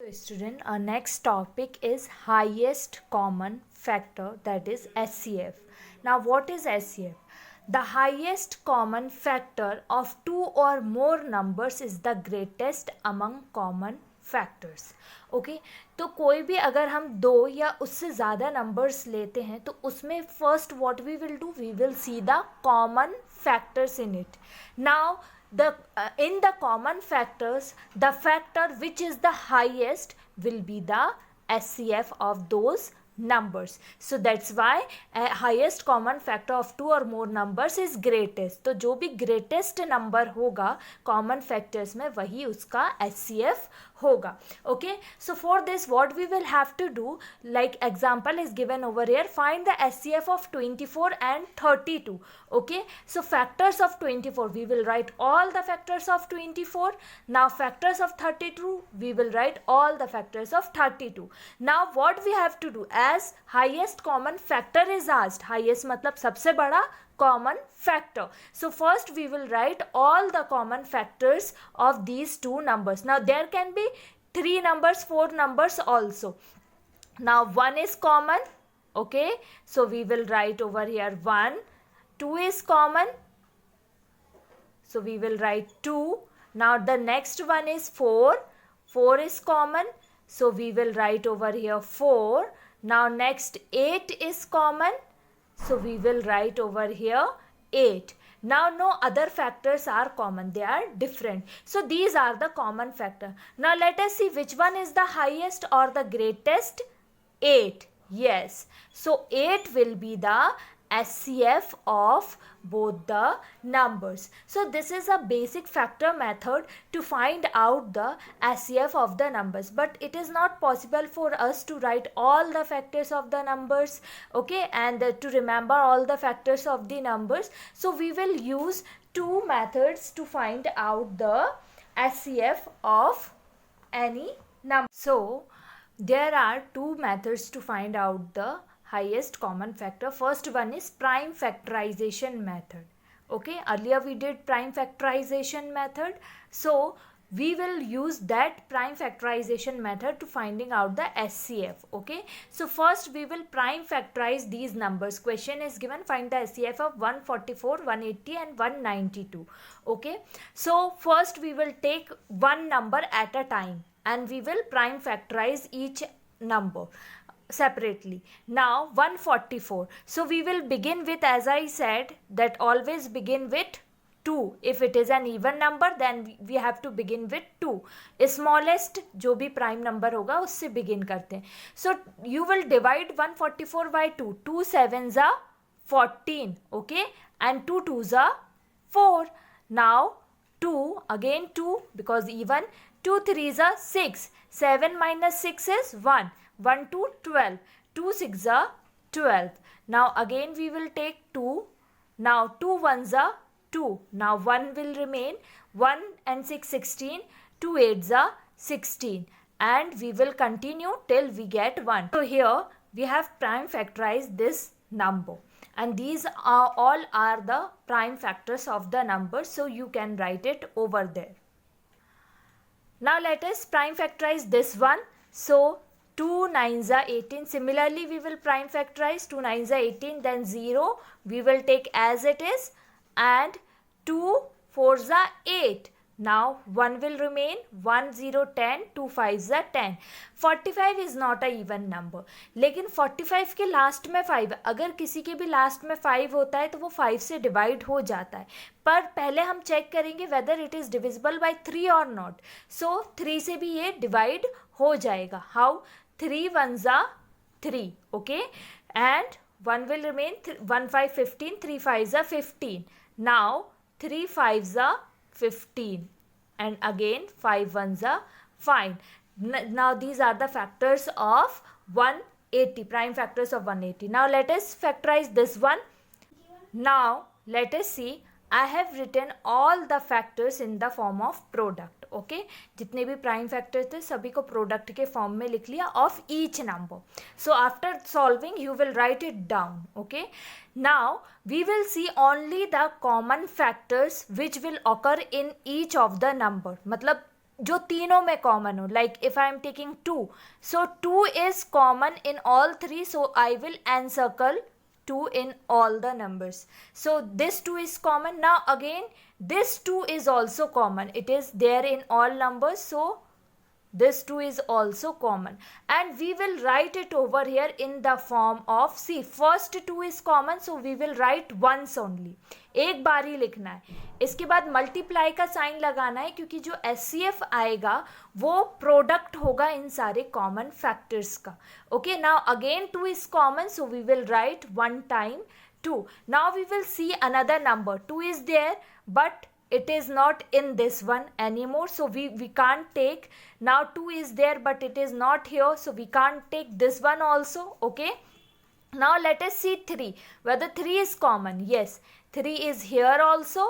So student, our next topic is highest common factor, that is HCF. Now what is HCF? The highest common factor of two or more numbers is the greatest among common factors. Okay, तो कोई भी अगर हम दो या उससे ज़्यादा numbers लेते हैं तो उसमें first what we will do, we will see the common factors in it. Now in the common factors, the factor which is the highest will be the HCF of those numbers. So that's why highest common factor of two or more numbers is greatest. तो जो भी greatest number होगा common factors में वही उसका HCF होगा. Okay, so for this what we will have to do, like example is given over here, find the HCF of 24 and 32. Okay, so factors of 24, we will write all the factors of 24. Now factors of 32, we will write all the factors of 32. Now what we have to do, as highest common factor is asked, highest मतलब सबसे बड़ा common factor, so first we will write all the common factors of these two numbers. Now there can be three numbers, four numbers also. Now 1 is common. Okay, so we will write over here 1. 2 is common, so we will write 2. Now the next one is 4. 4 is common, so we will write over here 4. Now next 8 is common, so we will write over here 8. Now no other factors are common, they are different. So these are the common factor. Now let us see which one is the highest or the greatest. 8. Yes, so 8 will be the HCF of both the numbers. So this is a basic factor method to find out the HCF of the numbers, but it is not possible for us to write all the factors of the numbers, okay, and to remember all the factors of the numbers. So we will use two methods to find out the HCF of any number. So there are two methods to find out the highest common factor. First one is prime factorization method. Okay, earlier we did prime factorization method, so we will use that prime factorization method to finding out the HCF. Okay, so first we will prime factorize these numbers. Question is given, find the HCF of 144, 180 and 192. Okay, so first we will take one number at a time and we will prime factorize each number separately. Now 144, so we will begin with, as I said, that always begin with 2. if it is an even number then we have to begin with 2. smallest जो भी prime number होगा उससे begin करते हैं. So you will divide 144 by 2. 2 sevens are 14. Okay, and 2 twos are 4. Now 2 again 2 because even. 2 threes are 6. 7 minus 6 is 1. 1 to 12. 2 6 are 12. Now again we will take 2. Now 2 ones are 2. Now 1 will remain. 1 and 6 16. 2 8s are 16. And we will continue till we get 1. So here we have prime factorized this number. And these are all are the prime factors of the number. So you can write it over there. Now let us prime factorize this one. So 2 9s are 18. Similarly, we will prime factorize 2 9s are 18. Then 0 we will take as it is, and 2 4s are 8. Now 1 will remain. 1 0 10. 2 5s are 10. 45 is not a even number. लेकिन 45 के last में 5, अगर किसी के भी last में 5 होता है तो वो 5 से डिवाइड हो जाता है, पर पहले हम चेक करेंगे whether it is divisible by 3 और नॉट. सो 3 से भी ये डिवाइड हो जाएगा. How? 3 ones are 3. Okay, and 1 will remain. 1 5 15. 3 5s are 15. Now 3 5s are 15, and again 5 ones are 5. Now these are the factors of 180, prime factors of 180. Now let us factorize this one. Now let us see, I have written all the factors in the form of product. Okay, जितने भी prime factor थे सभी को product के form में लिख लिया of each number. So after solving you will write it down. Okay, now we will see only the common factors which will occur in each of the number. मतलब जो तीनों में कॉमन हो, like if I am taking 2, so 2 is common in all three, so I will encircle 2 in all the numbers. So this 2 is common. Now again this 2 is also common, it is there in all numbers, so this 2 is also common, and we will write it over here in the form of, see, first 2 is common, so we will write once only, एक बार ही लिखना है. इसके बाद multiply का sign लगाना है, क्योंकि जो SCF आएगा वो प्रोडक्ट होगा इन सारे कॉमन फैक्टर्स का. Okay, now again 2 is common, so we will write one time 2. Now we will see another number. 2 is there, but it is not in this one anymore, so we can't take. Now 2 is there, but it is not here, so we can't take this one also. Okay, now let us see 3, whether 3 is common. Yes, 3 is here also,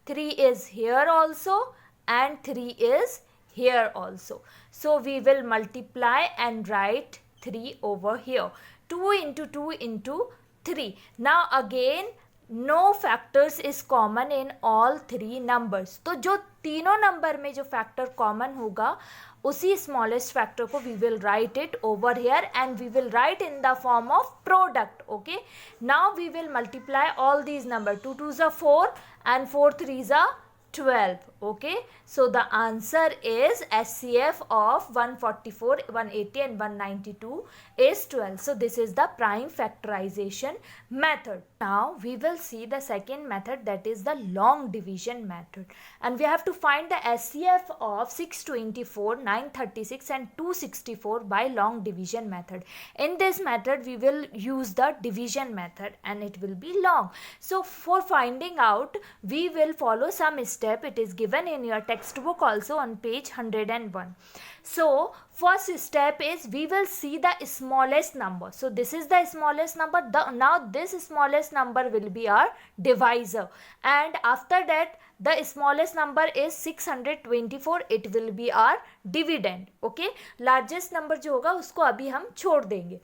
3 is here also, and 3 is here also. So we will multiply and write 3 over here. 2 into 2 into 3. Now again no factors is common in all three numbers. तो जो तीनों number में जो factor common होगा उसी smallest factor को we will write it over here, and we will write in the form of product. Okay, now we will multiply all these number. 2 2s are 4 and 4 3s are 12. Okay, so the answer is SCF of 144, 180 and 192 is 12. So this is the prime factorization method. Now we will see the second method, that is the long division method, and we have to find the SCF of 624, 936 and 264 by long division method. In this method we will use the division method and it will be long. So for finding out we will follow some step. It is given in your textbook also on page 101. So first step is we will see the smallest number. So this is the smallest number. Now this smallest number will be our divisor, and after that the smallest number is 624. It will be our dividend. Okay, largest number जो होगा उसको अभी हम छोड़ देंगे.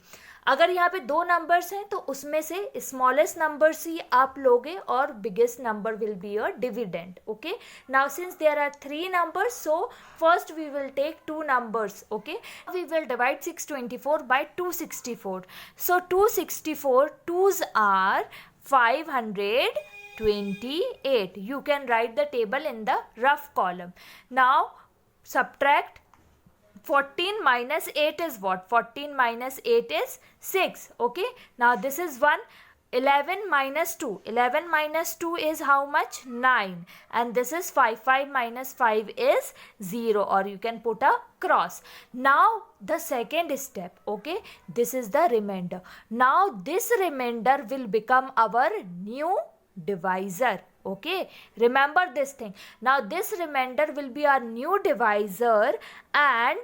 अगर यहाँ पे दो नंबर्स हैं तो उसमें से स्मॉलेस्ट नंबर्स ही आप लोगे और biggest number will be your dividend. Okay, now since there are 3 numbers, so first we will take 2 numbers. Okay, we will divide 624 by 264. So 264 2s are 528. You can write the table in the rough column. Now subtract 14 minus 8 is what? 14 minus 8 is 6. Okay, now this is 1. 11 minus 2. 11 minus 2 is how much? 9. And this is 5. 5 minus 5 is 0, or you can put a cross. Now the second step. Okay, this is the remainder. Now this remainder will become our new divisor. Okay, remember this thing. Now this remainder will be our new divisor, and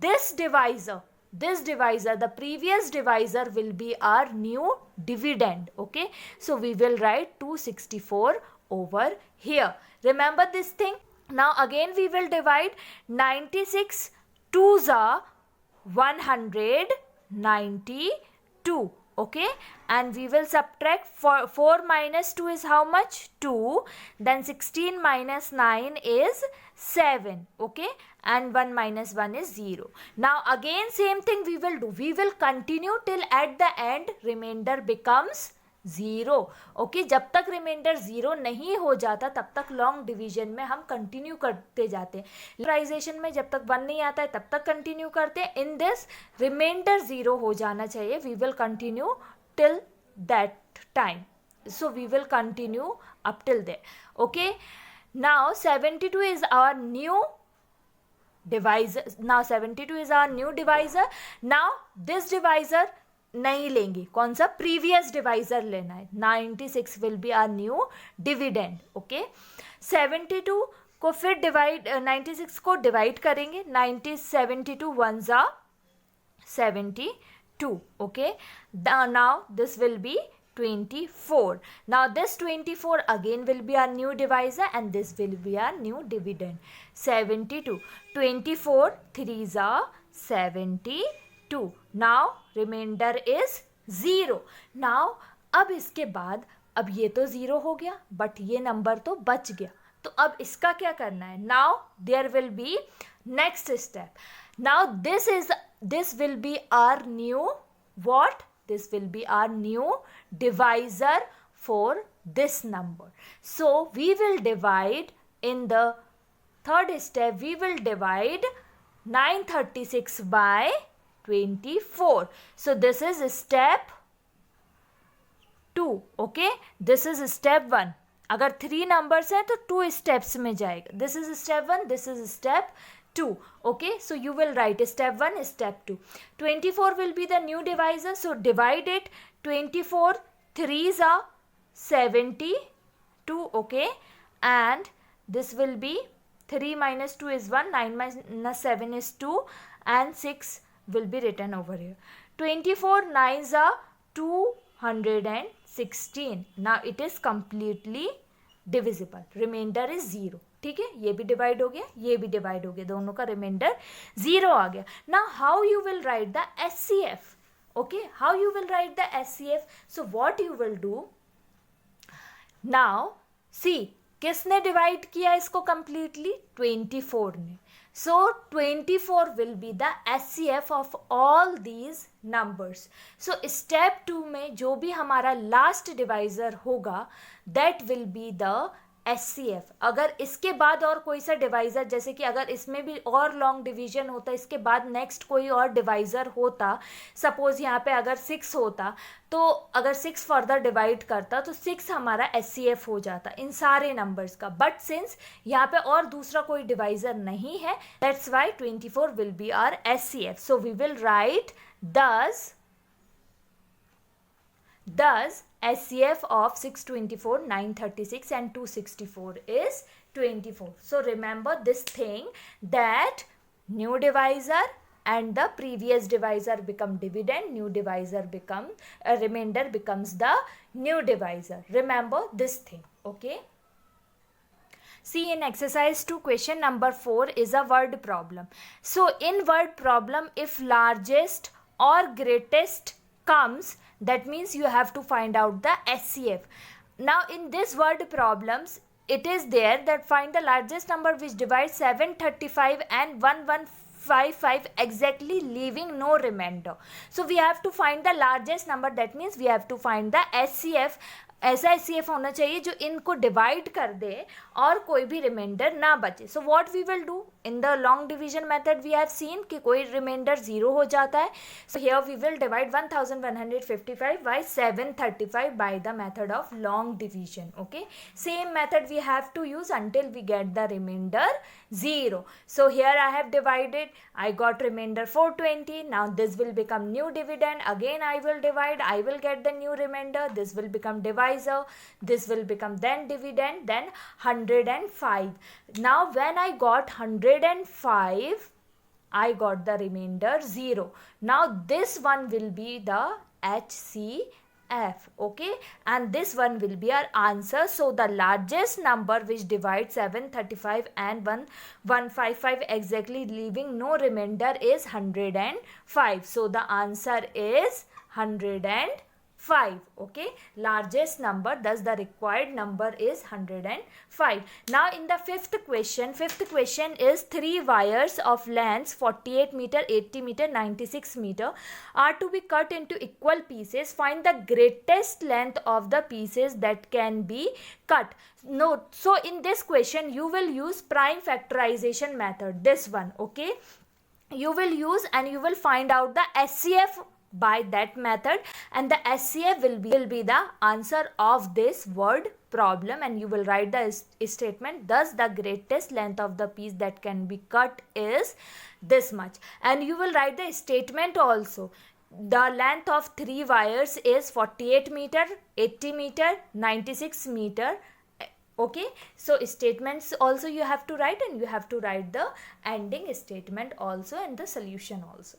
this divisor, the previous divisor will be our new dividend. Okay, so we will write 264 over here. Remember this thing. Now again we will divide 96 2s are 192. Okay, and we will subtract 4 minus 2 is how much? 2. Then 16 minus 9 is 7. Okay, and 1 minus 1 is 0. Now again same thing we will do. We will continue till at the end remainder becomes 0. Okay, जब तक reminder 0 नहीं हो जाता तब तक long division में हम continue करते जाते हैं. फैक्टराइजेशन में जब तक 1 नहीं आता है तब तक कंटिन्यू करते हैं. इन दिस रिमाइंडर 0 हो जाना चाहिए. We will continue till that time. So we will continue up till there. Okay, now 72 is our new divisor. Now 72 is our new divisor. Now this divisor नहीं लेंगे. कौन सा? Previous divisor लेना है. 96 will be our new dividend. Okay, 72 को फिर divide 96 को divide करेंगे. 72 1s are 72. Okay, now this will be 24. Now this 24 again will be our new divisor, and this will be our new dividend. 72. 24 3s are 72. Now remainder is 0. Now अब इसके बाद अब ये तो 0 हो गया, बट ये नंबर तो बच गया. तो अब इसका क्या करना है? Now there will be Next step. Now this will be our new what? This will be our new divisor for this number. So we will divide in the third step. We will divide 936 by 24. So this is step 2. Okay, this is step 1. अगर 3 numbers हैं तो 2 steps में जाएगा. This is step 1, this is step 2. Okay, so you will write step 1, step 2. 24 will be the new divisor, so divide it. 24 3s are 72. Okay, and this will be 3 minus 2 is 1, 9 minus 7 is 2, and 6 will be written over here. 24 9s are 216. Now it is completely divisible. Remainder is 0. ठीक है, ये भी divide हो गया, ये भी divide हो गया, दोनों का रिमाइंडर 0 आ गया. Now how you will write the SCF? Okay, how you will write the SCF? So what you will do now, see, किसने डिवाइड किया इसको कंप्लीटली? 24 ने. So 24 will be the SCF of all these numbers. So step 2 में जो भी हमारा last divisor होगा that will be the SCF. अगर इसके बाद और कोई सा डिवाइजर, जैसे कि अगर इसमें भी और लॉन्ग डिवीजन होता, इसके बाद नेक्स्ट कोई और डिवाइजर होता, सपोज यहाँ पे अगर 6 होता, तो अगर 6 फर्दर डिवाइड करता तो 6 हमारा SCF हो जाता इन सारे नंबर्स का. बट सिंस यहाँ पे और दूसरा कोई डिवाइजर नहीं है, that's why 24 will be our SCF. So we will write thus SCF of 624, 936 and 264 is 24. So remember this thing, that new divisor and the previous divisor become dividend, new divisor become remainder becomes the new divisor. Remember this thing. Okay. See, in exercise 2 question number 4 is a word problem. So in word problem, if largest or greatest comes, that means you have to find out the SCF. Now in this word problems, it is there that find the largest number which divides 735 and 1155 exactly, leaving no remainder. So we have to find the largest number, that means we have to find the SCF. ऐसा SCF होना चाहिए जो इनको divide कर दे और कोई भी remainder ना बचे. So what we will do in the long division method, we have seen कि कोई रिमाइंडर 0 हो जाता है. So here we will divide 1155 by 735 by the method of long division. Okay, same method we have to use until we get the remainder 0. So here I have divided, I got remainder 420. Now this will become new dividend. Again I will divide, I will get the new remainder. This will become divisor. This will become then dividend, then 105. Now when I got 105, I got the remainder 0. Now this one will be the HCF. Okay, and this one will be our answer. So the largest number which divides 735 and 1155 exactly, leaving no remainder, is 105. So the answer is 105. Okay, largest number, thus the required number is 105. Now in the fifth question is 3 wires of lengths 48 meter, 80 meter, 96 meter are to be cut into equal pieces. Find the greatest length of the pieces that can be cut. Note, so in this question you will use prime factorization method, this one. Okay, you will use and you will find out the SCF by that method, and the SCF will be the answer of this word problem, and you will write the statement, thus the greatest length of the piece that can be cut is this much, and you will write the statement also. The length of 3 wires is 48 meter, 80 meter, 96 meter. Okay, so statements also you have to write, and you have to write the ending statement also and the solution also.